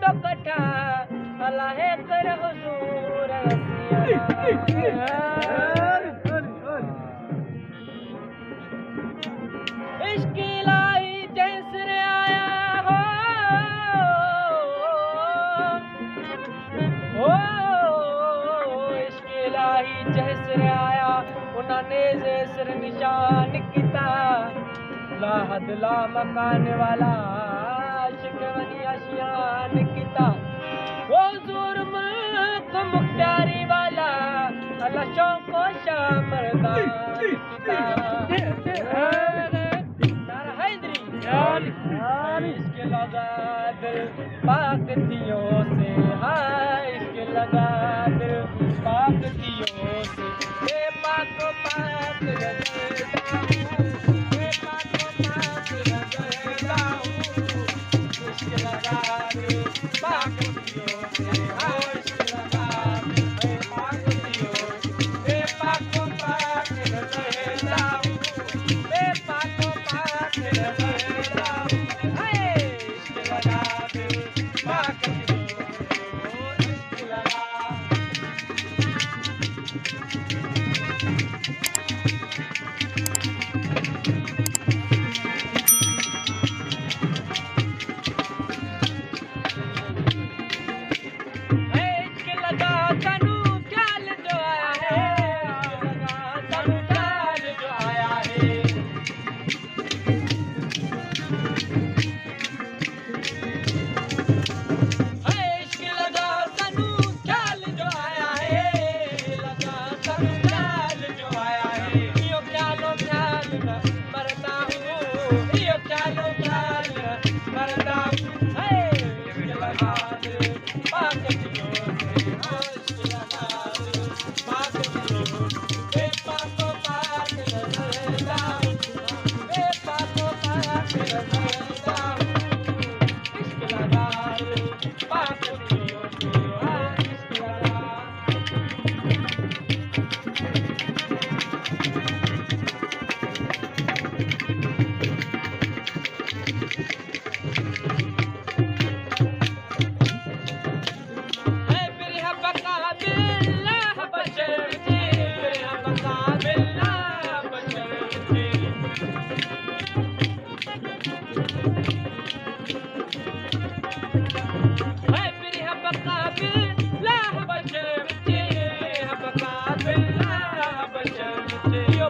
जो कठा अल्लाह कर हुजूर इश्क इलाही जैसे आया हो इश्क इलाही जैसे आया उन्होंने जैसर निशान किता ला हद ला मकान वाला शिकवनी आशियान किता वो हुजूर मुल्क मुख्तारी वाला अल्लाह शौको शाह मर्दान किता इसके लगा दिल पाक दियों से हाय इसके लगा दिल पाक दियों से ये पाक पाक रज़ा ये पाक पाक रज़ा इसके लगा दिल पाक दियों से हाय इसके लगा दिल पाक दियों से ये पाक पाक रज़ा ये पाक पाक रज़ा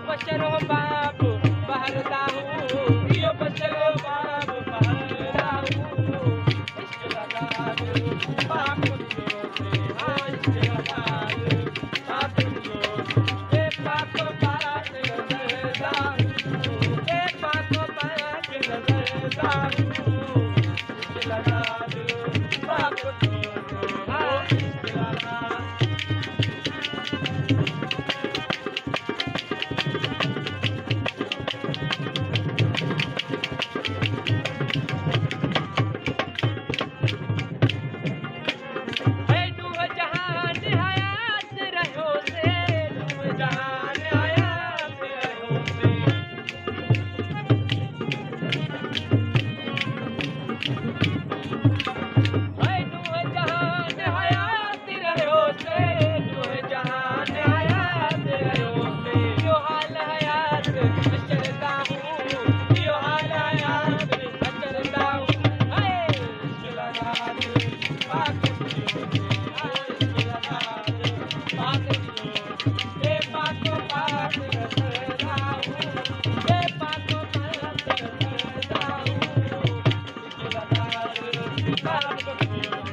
बचरो बाबू बहरदा हूँ यो बचरो बाबू बहरदा हूँ इश्क लगा दो पाक दियों से हाँ इश्क लगा दो पाक दियों से पाक पाक रज़ा हूँ पाक पाक रज़ा हूँ इश्क लगा दो पाक दियों से हाँ इश्क लगा Bye.